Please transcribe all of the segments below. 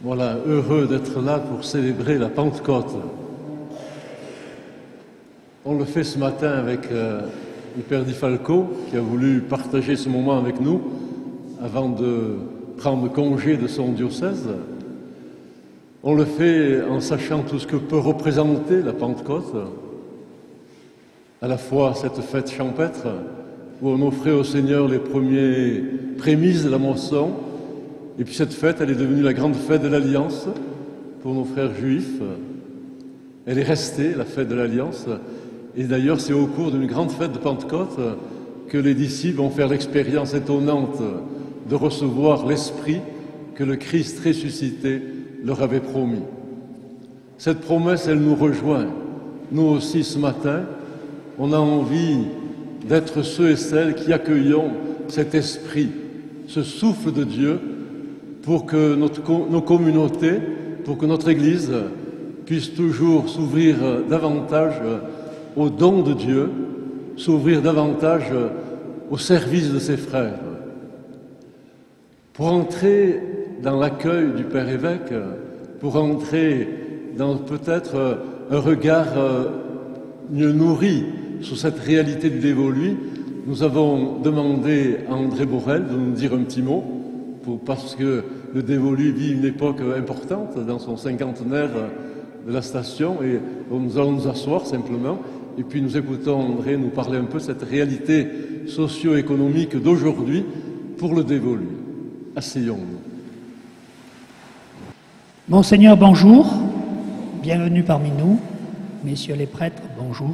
Voilà, heureux d'être là pour célébrer la Pentecôte. On le fait ce matin avec le Père Di Falco, qui a voulu partager ce moment avec nous avant de prendre congé de son diocèse. On le fait en sachant tout ce que peut représenter la Pentecôte, à la fois cette fête champêtre où on offrait au Seigneur les premiers prémices de la moisson, et puis cette fête, elle est devenue la grande fête de l'Alliance pour nos frères juifs. Elle est restée, la fête de l'Alliance, et d'ailleurs c'est au cours d'une grande fête de Pentecôte que les disciples vont faire l'expérience étonnante de recevoir l'Esprit que le Christ ressuscité leur avait promis. Cette promesse, elle nous rejoint. Nous aussi, ce matin, on a envie d'être ceux et celles qui accueillons cet Esprit, ce souffle de Dieu, pour que nos communautés, pour que notre Église puisse toujours s'ouvrir davantage aux dons de Dieu, s'ouvrir davantage au service de ses frères. Pour entrer dans l'accueil du Père évêque, pour entrer dans peut-être un regard mieux nourri sur cette réalité du dévolu, nous avons demandé à André Borel de nous dire un petit mot, parce que le dévolu vit une époque importante dans son cinquantenaire de la station, et nous allons nous asseoir simplement, et puis nous écoutons André nous parler un peu de cette réalité socio-économique d'aujourd'hui pour le dévolu. Asseyons-nous. Monseigneur, bonjour. Bienvenue parmi nous. Messieurs les prêtres, bonjour.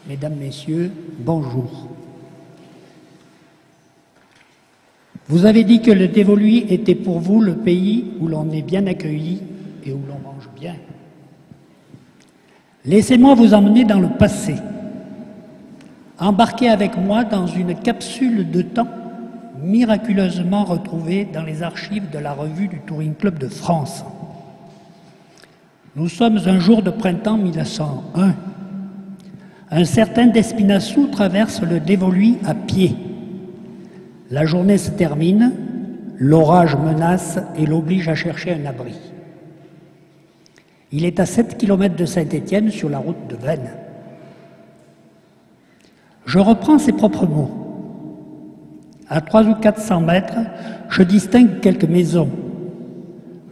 Mesdames, Messieurs, bonjour. Vous avez dit que le dévolu était pour vous le pays où l'on est bien accueilli et où l'on mange bien. Laissez-moi vous emmener dans le passé. Embarquez avec moi dans une capsule de temps miraculeusement retrouvée dans les archives de la revue du Touring Club de France. Nous sommes un jour de printemps 1901. Un certain Despinassou traverse le dévolu à pied. La journée se termine, l'orage menace et l'oblige à chercher un abri. Il est à 7 km de Saint-Étienne sur la route de Veynes. Je reprends ses propres mots. À 300 ou 400 mètres, je distingue quelques maisons.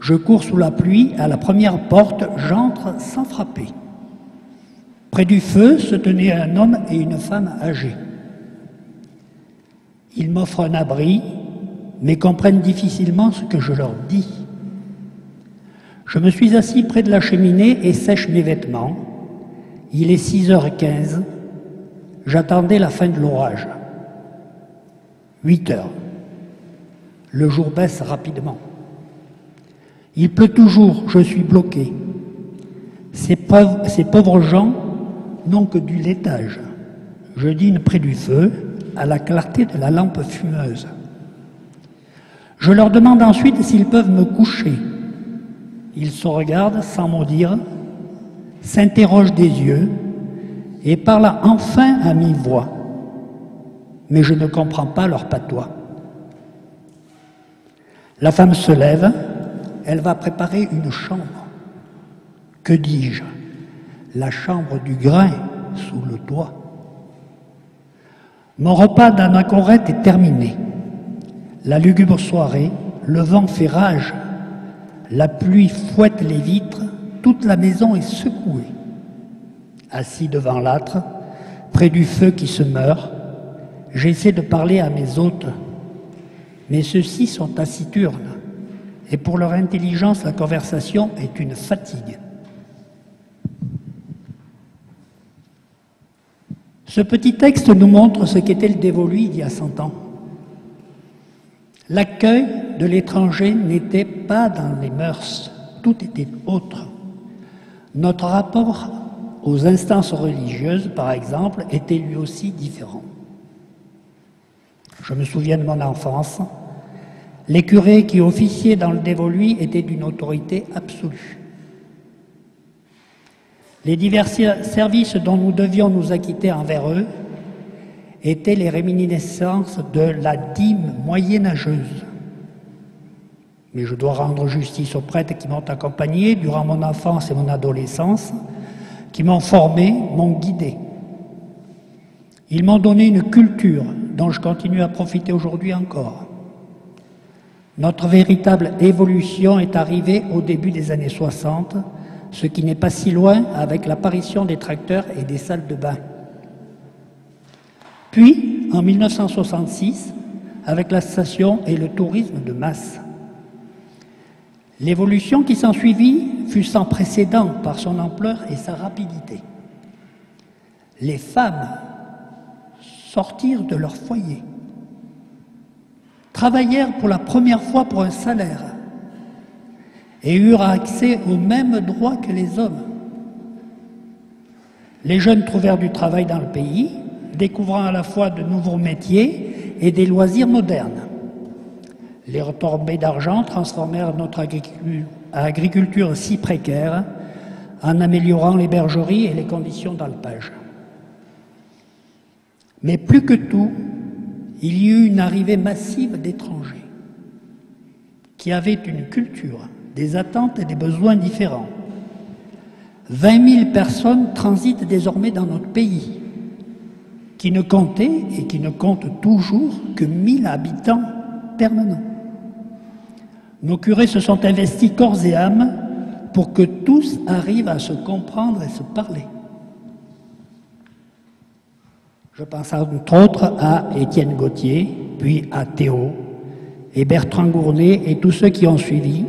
Je cours sous la pluie, à la première porte, j'entre sans frapper. Près du feu se tenaient un homme et une femme âgés. Ils m'offrent un abri, mais comprennent difficilement ce que je leur dis. Je me suis assis près de la cheminée et sèche mes vêtements. Il est 6h15. J'attendais la fin de l'orage. 8h. Le jour baisse rapidement. Il pleut toujours, je suis bloqué. Ces pauvres gens n'ont que du laitage. Je dîne près du feu, à la clarté de la lampe fumeuse. Je leur demande ensuite s'ils peuvent me coucher. Ils se regardent sans mot dire, s'interrogent des yeux et parlent enfin à mi-voix. Mais je ne comprends pas leur patois. La femme se lève, elle va préparer une chambre. Que dis-je? La chambre du grain sous le toit. Mon repas d'anachorète est terminé. La lugubre soirée, le vent fait rage. La pluie fouette les vitres, toute la maison est secouée. Assis devant l'âtre, près du feu qui se meurt, j'essaie de parler à mes hôtes, mais ceux-ci sont taciturnes, et pour leur intelligence, la conversation est une fatigue. Ce petit texte nous montre ce qu'était le dévolu il y a 100 ans. L'accueil de l'étranger n'était pas dans les mœurs, tout était autre. Notre rapport aux instances religieuses, par exemple, était lui aussi différent. Je me souviens de mon enfance. Les curés qui officiaient dans le dévolu étaient d'une autorité absolue. Les divers services dont nous devions nous acquitter envers eux étaient les réminiscences de la dîme moyenâgeuse. mais je dois rendre justice aux prêtres qui m'ont accompagné durant mon enfance et mon adolescence, qui m'ont formé, m'ont guidé. Ils m'ont donné une culture dont je continue à profiter aujourd'hui encore. Notre véritable évolution est arrivée au début des années 60, ce qui n'est pas si loin avec l'apparition des tracteurs et des salles de bain. Puis, en 1966, avec la station et le tourisme de masse. L'évolution qui s'ensuivit fut sans précédent par son ampleur et sa rapidité. Les femmes sortirent de leur foyer, travaillèrent pour la première fois pour un salaire et eurent accès aux mêmes droits que les hommes. Les jeunes trouvèrent du travail dans le pays, découvrant à la fois de nouveaux métiers et des loisirs modernes. Les retombées d'argent transformèrent notre agriculture si précaire en améliorant les bergeries et les conditions d'alpage. Mais plus que tout, il y eut une arrivée massive d'étrangers qui avaient une culture, des attentes et des besoins différents. 20 000 personnes transitent désormais dans notre pays, qui ne comptait et qui ne compte toujours que 1 000 habitants permanents. Nos curés se sont investis corps et âme pour que tous arrivent à se comprendre et se parler. Je pense entre autres à Étienne Gauthier, puis à Théo, et Bertrand Gournay et tous ceux qui ont suivi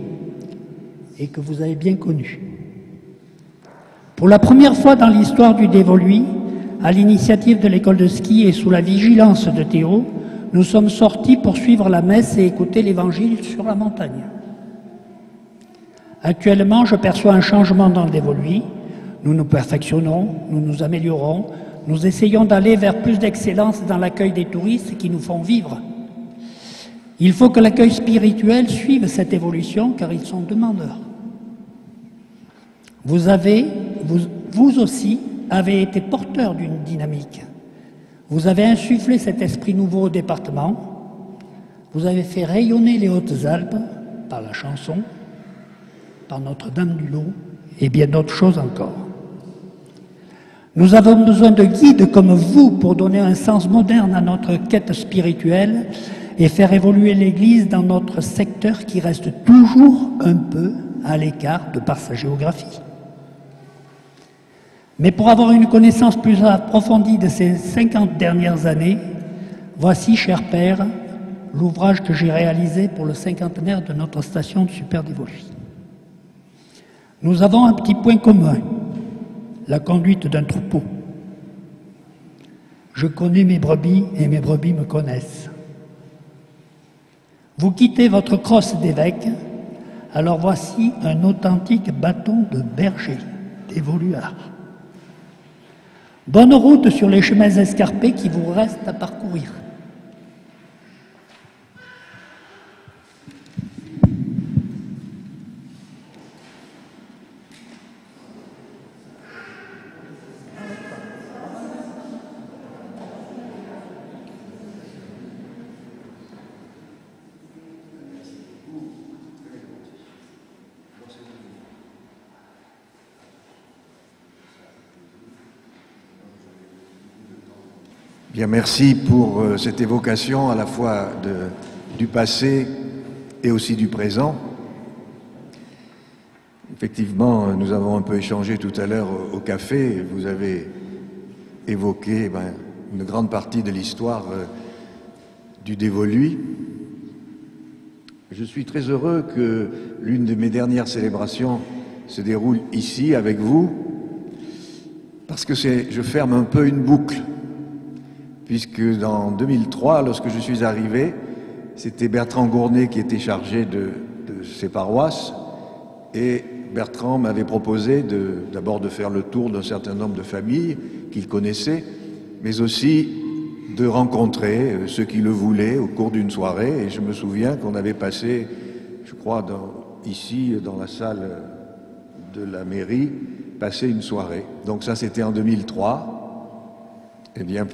et que vous avez bien connus. Pour la première fois dans l'histoire du Dévoluy, à l'initiative de l'école de ski et sous la vigilance de Théo, nous sommes sortis pour suivre la messe et écouter l'évangile sur la montagne. Actuellement, je perçois un changement dans le Dévoluy. Nous nous perfectionnons, nous nous améliorons, nous essayons d'aller vers plus d'excellence dans l'accueil des touristes qui nous font vivre. Il faut que l'accueil spirituel suive cette évolution car ils sont demandeurs. Vous aussi, avez été porteur d'une dynamique. Vous avez insufflé cet esprit nouveau au département. Vous avez fait rayonner les Hautes-Alpes par la chanson, par Notre-Dame du Lot et bien d'autres choses encore. Nous avons besoin de guides comme vous pour donner un sens moderne à notre quête spirituelle et faire évoluer l'Église dans notre secteur qui reste toujours un peu à l'écart de par sa géographie. Mais pour avoir une connaissance plus approfondie de ces 50 dernières années, voici, cher Père, l'ouvrage que j'ai réalisé pour le cinquantenaire de notre station de Super Dévoluy. Nous avons un petit point commun, la conduite d'un troupeau. Je connais mes brebis et mes brebis me connaissent. Vous quittez votre crosse d'évêque, alors voici un authentique bâton de berger, dévoluard. Bonne route sur les chemins escarpés qui vous restent à parcourir. Bien, merci pour cette évocation à la fois du passé et aussi du présent. Effectivement, nous avons un peu échangé tout à l'heure au café. Vous avez évoqué une grande partie de l'histoire du Dévoluy. Je suis très heureux que l'une de mes dernières célébrations se déroule ici avec vous, parce que je ferme un peu une boucle. Puisque dans 2003, lorsque je suis arrivé, c'était Bertrand Gournay qui était chargé de ces paroisses, et Bertrand m'avait proposé d'abord de faire le tour d'un certain nombre de familles qu'il connaissait, mais aussi de rencontrer ceux qui le voulaient au cours d'une soirée. Et je me souviens qu'on avait passé, je crois, ici, dans la salle de la mairie, passé une soirée. Donc ça, c'était en 2003. Et bien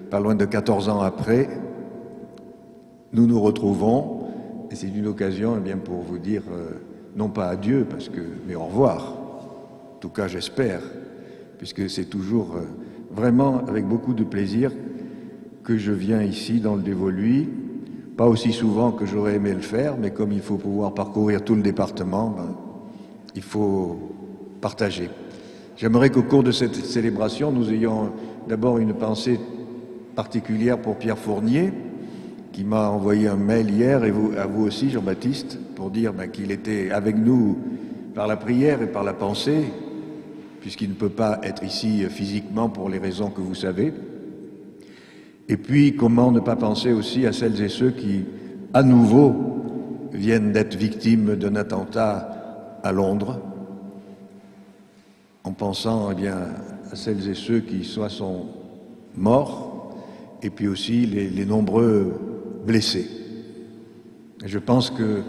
pas loin de 14 ans après, nous nous retrouvons et c'est une occasion eh bien, pour vous dire, non pas adieu, mais au revoir. En tout cas, j'espère, puisque c'est toujours vraiment avec beaucoup de plaisir que je viens ici dans le Dévoluy, pas aussi souvent que j'aurais aimé le faire, mais comme il faut pouvoir parcourir tout le département, il faut partager. J'aimerais qu'au cours de cette célébration, nous ayons d'abord une pensée particulière pour Pierre Fournier, qui m'a envoyé un mail hier, et à vous aussi, Jean-Baptiste, pour dire qu'il était avec nous par la prière et par la pensée, puisqu'il ne peut pas être ici physiquement pour les raisons que vous savez. Et puis, comment ne pas penser aussi à celles et ceux qui, à nouveau, viennent d'être victimes d'un attentat à Londres, en pensant eh bien, à celles et ceux qui soit sont morts, et puis aussi les nombreux blessés. Et je pense que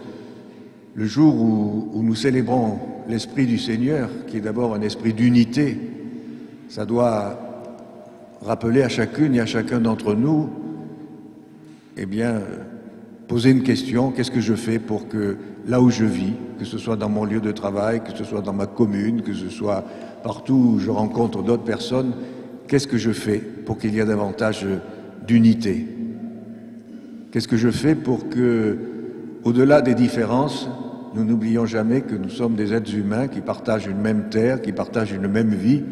le jour où nous célébrons l'Esprit du Seigneur, qui est d'abord un esprit d'unité, ça doit rappeler à chacune et à chacun d'entre nous, eh bien, poser une question, qu'est-ce que je fais pour que là où je vis, que ce soit dans mon lieu de travail, que ce soit dans ma commune, que ce soit partout où je rencontre d'autres personnes, qu'est-ce que je fais pour qu'il y ait davantage d'unité? Qu'est-ce que je fais pour que, au-delà des différences, nous n'oublions jamais que nous sommes des êtres humains qui partagent une même terre, qui partagent une même vie,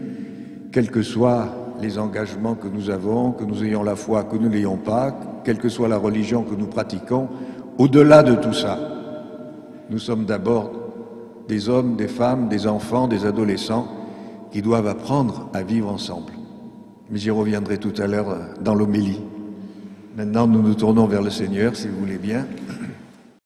quels que soient les engagements que nous avons, que nous ayons la foi, que nous ne l'ayons pas, quelle que soit la religion que nous pratiquons, au-delà de tout ça, nous sommes d'abord des hommes, des femmes, des enfants, des adolescents qui doivent apprendre à vivre ensemble. Mais j'y reviendrai tout à l'heure dans l'homélie. Maintenant, nous nous tournons vers le Seigneur, si vous voulez bien.